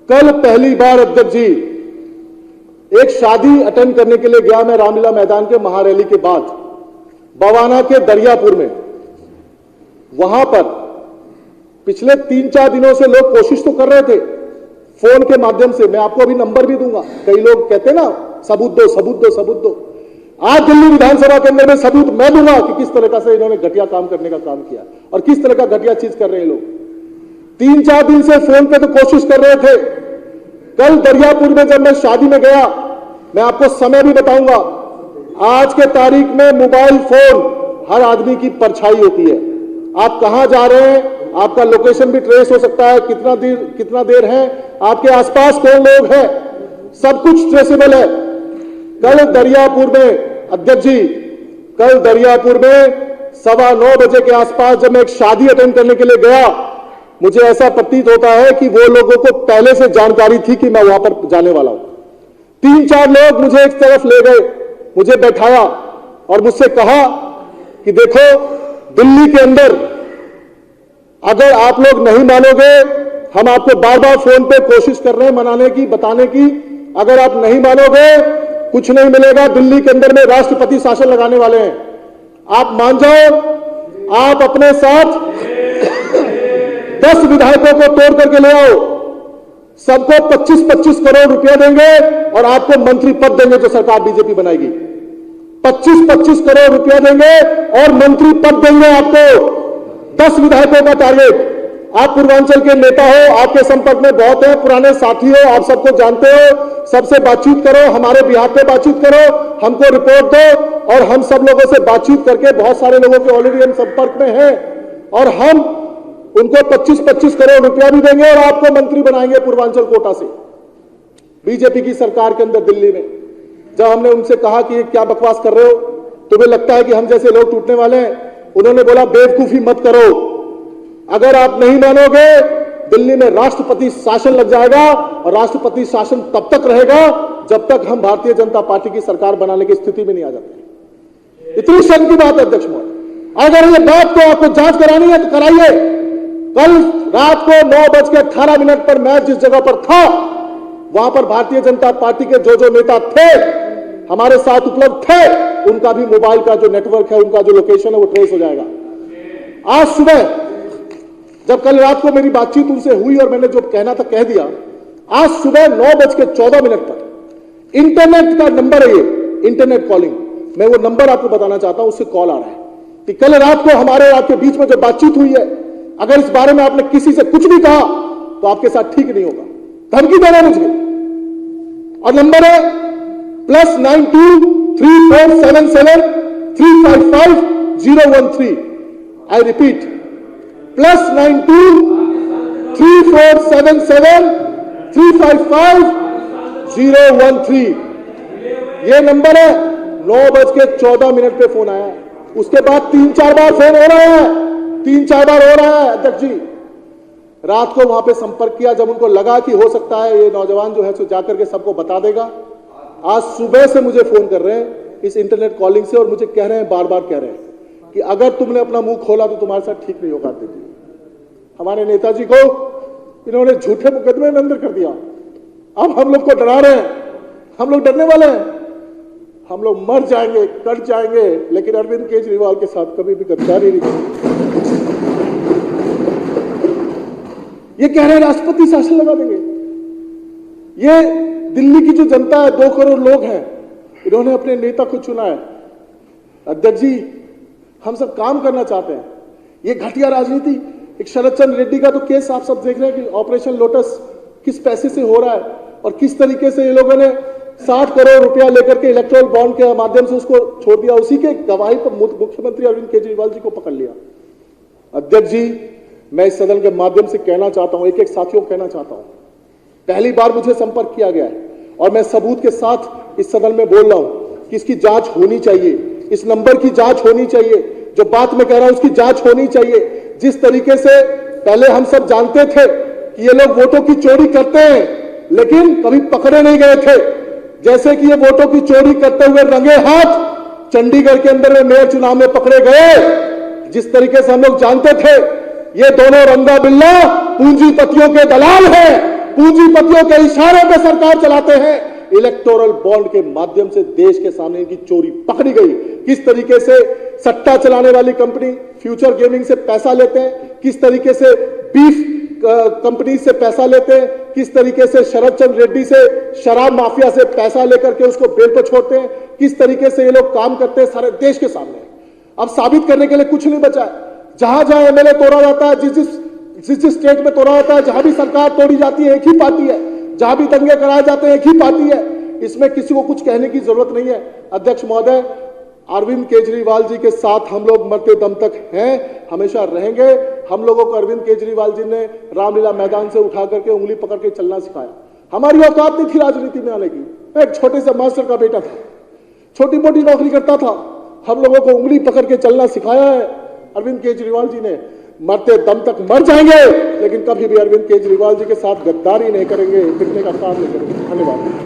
कल पहली बार अध्यक्ष जी एक शादी अटेंड करने के लिए गया मैं रामलीला मैदान के महारैली के बाद बवाना के दरियापुर में। वहां पर पिछले 3-4 दिनों से लोग कोशिश तो कर रहे थे फोन के माध्यम से, मैं आपको अभी नंबर भी दूंगा। कई लोग कहते हैं ना सबूत दो सबूत दो सबूत दो। आज दिल्ली विधानसभा के अंदर में सबूत मैं दूंगा कि किस तरह से इन्होंने घटिया काम करने का काम किया और किस तरह का घटिया चीज कर रहे हैं लोग। 3-4 दिन से फोन पे तो कोशिश कर रहे थे। कल दरियापुर में जब मैं शादी में गया, मैं आपको समय भी बताऊंगा, आज के तारीख में मोबाइल फोन हर आदमी की परछाई होती है। आप कहां जा रहे हैं, आपका लोकेशन भी ट्रेस हो सकता है, कितना देर है, आपके आसपास कौन लोग हैं, सब कुछ ट्रेसेबल है। कल दरियापुर में अध्यक्ष जी, कल दरियापुर में 9:15 बजे के आसपास जब मैं एक शादी अटेंड करने के लिए गया, मुझे ऐसा प्रतीत होता है कि वो लोगों को पहले से जानकारी थी कि मैं वहां पर जाने वाला हूं। 3-4 लोग मुझे एक तरफ ले गए, मुझे बैठाया और मुझसे कहा कि देखो दिल्ली के अंदर अगर आप लोग नहीं मानोगे, हम आपको बार बार फोन पे कोशिश कर रहे हैं मनाने की, बताने की, अगर आप नहीं मानोगे कुछ नहीं मिलेगा। दिल्ली के अंदर में राष्ट्रपति शासन लगाने वाले हैं, आप मान जाओ। आप अपने साथ 10 विधायकों को तोड़ करके ले आओ, सबको 25-25 करोड़ रुपया देंगे और आपको मंत्री पद देंगे जो सरकार बीजेपी बनाएगी। 25-25 करोड़ रुपया देंगे और मंत्री पद देंगे आपको। 10 विधायकों का टारगेट। आप पूर्वांचल के नेता हो, आपके संपर्क में बहुत है, पुराने साथी हो, आप सबको जानते हो, सबसे बातचीत करो, हमारे बिहार पे बातचीत करो, हमको रिपोर्ट दो और हम सब लोगों से बातचीत करके बहुत सारे लोगों के ऑलरेडी हम संपर्क में हैं और हम उनको 25-25 करोड़ रुपया भी देंगे और आपको मंत्री बनाएंगे पूर्वांचल कोटा से बीजेपी की सरकार के अंदर दिल्ली में। जब हमने उनसे कहा कि क्या बकवास कर रहे हो, तुम्हें लगता है कि हम जैसे लोग टूटने वाले हैं, उन्होंने बोला बेवकूफी मत करो, अगर आप नहीं मानोगे दिल्ली में राष्ट्रपति शासन लग जाएगा और राष्ट्रपति शासन तब तक रहेगा जब तक हम भारतीय जनता पार्टी की सरकार बनाने की स्थिति में नहीं आ जाते। इतनी शर्म की बात है अध्यक्ष महोदय। अगर ये बात को आपको जांच करानी है तो कराइए। कल रात को 9:18 पर मैं जिस जगह पर था वहां पर भारतीय जनता पार्टी के जो नेता थे हमारे साथ उपलब्ध थे, उनका भी मोबाइल का जो नेटवर्क है, उनका जो लोकेशन है वो ट्रेस हो जाएगा। आज सुबह जब कल रात को मेरी बातचीत उनसे हुई और मैंने जो कहना था कह दिया, आज सुबह 9:14 पर इंटरनेट का नंबर है, ये इंटरनेट कॉलिंग, मैं वो नंबर आपको बताना चाहता हूं, उससे कॉल आ रहा है कि कल रात को हमारे आपके बीच में जो बातचीत हुई है, अगर इस बारे में आपने किसी से कुछ भी कहा तो आपके साथ ठीक नहीं होगा, धमकी देना मुझे। और नंबर है +923477355013। I repeat, +923477355013। ये नंबर है। 9:14 पे फोन आया, उसके बाद 3-4 बार फोन हो रहा है, 3-4 बार हो रहा है अध्यक्ष जी। रात को वहां पे संपर्क किया, जब उनको लगा कि हो सकता है ये नौजवान जो है सो जाकर के सबको बता देगा। आज सुबह से मुझे फोन कर रहे हैं इस इंटरनेट कॉलिंग से और मुझे कह रहे हैं, बार बार कह रहे हैं कि अगर तुमने अपना मुंह खोला तो तुम्हारे साथ ठीक नहीं होगा अध्यक्ष जी। हमारे नेताजी को इन्होंने झूठे मुकदमे में अंदर कर दिया, अब हम लोग को डरा रहे हैं, हम लोग डरने वाले हैं, हम लोग मर जाएंगे, कट जाएंगे, लेकिन अरविंद केजरीवाल के साथ कभी भी गद्दारी नहीं करेंगे। ये कह रहे हैं राष्ट्रपति शासन लगा देंगे। ये दिल्ली की जो जनता है, 2 करोड़ लोग हैं, इन्होंने अपने नेता को चुना है। अध्यक्ष जी, हम सब काम करना चाहते हैं। ये घटिया राजनीति, एक शरद चंद्र रेड्डी का तो केस आप सब देख रहे हैं कि ऑपरेशन लोटस किस पैसे से हो रहा है और किस तरीके से ये लोगों ने 60 करोड़ रुपया लेकर के इलेक्टोरल बॉन्ड के माध्यम से उसको छोड़ दिया। उसी के गवाही पर मुख्यमंत्री अरविंद केजरीवाल जी को पकड़ लिया। अध्यक्ष जी, मैं इस सदन के माध्यम से कहना चाहता हूं, एक साथियों को कहना चाहता हूं, पहली बार मुझे संपर्क किया गया है और मैं सबूत के साथ इस सदन में बोल रहा हूं कि इसकी जांच होनी चाहिए, इस नंबर की जांच होनी चाहिए, जो बात मैं कह रहा हूं उसकी जांच होनी चाहिए। जिस तरीके से पहले हम सब जानते थे कि ये लोग वोटों की चोरी करते हैं लेकिन कभी पकड़े नहीं गए थे, जैसे कि ये वोटों की चोरी करते हुए रंगे हाथ चंडीगढ़ के अंदर में मेयर चुनाव में पकड़े गए, जिस तरीके से हम लोग जानते थे ये दोनों रंगा बिल्ला पूंजीपतियों के दलाल हैं, पूंजीपतियों के इशारों पे सरकार चलाते हैं। इलेक्टोरल बॉन्ड के माध्यम से देश के सामने इनकी चोरी पकड़ी गई। किस तरीके से सट्टा चलाने वाली कंपनी फ्यूचर गेमिंग से पैसा लेते हैं, किस तरीके से बीफ कंपनी से पैसा लेते हैं, किस तरीके से शरद चंद्र रेड्डी से शराब माफिया से पैसा लेकर के उसको बेल पर छोड़ते हैं, किस तरीके से ये लोग काम करते हैं सारे देश के सामने। अब साबित करने के लिए कुछ नहीं बचा है। जहां जहां एमएलए तोड़ा जाता है, जिस स्टेट में तोड़ा जाता है, जहां भी सरकार तोड़ी जाती है एक ही पार्टी है, जहां भी दंगे कराए जाते हैं एक ही पार्टी है। इसमें किसी को कुछ कहने की जरूरत नहीं है। अध्यक्ष महोदय, अरविंद केजरीवाल जी के साथ हम लोग मरते दम तक हैं, हमेशा रहेंगे। हम लोगों को अरविंद केजरीवाल जी ने रामलीला मैदान से उठा करके उंगली पकड़ के चलना सिखाया। हमारी औकात नहीं थी राजनीति में आने की। मैं एक छोटे से मास्टर का बेटा था, छोटी मोटी नौकरी करता था। हम लोगों को उंगली पकड़ के चलना सिखाया है अरविंद केजरीवाल जी ने। मरते दम तक मर जाएंगे, लेकिन कभी भी अरविंद केजरीवाल जी के साथ गद्दारी नहीं करेंगे, बिकने का काम नहीं करेंगे। धन्यवाद।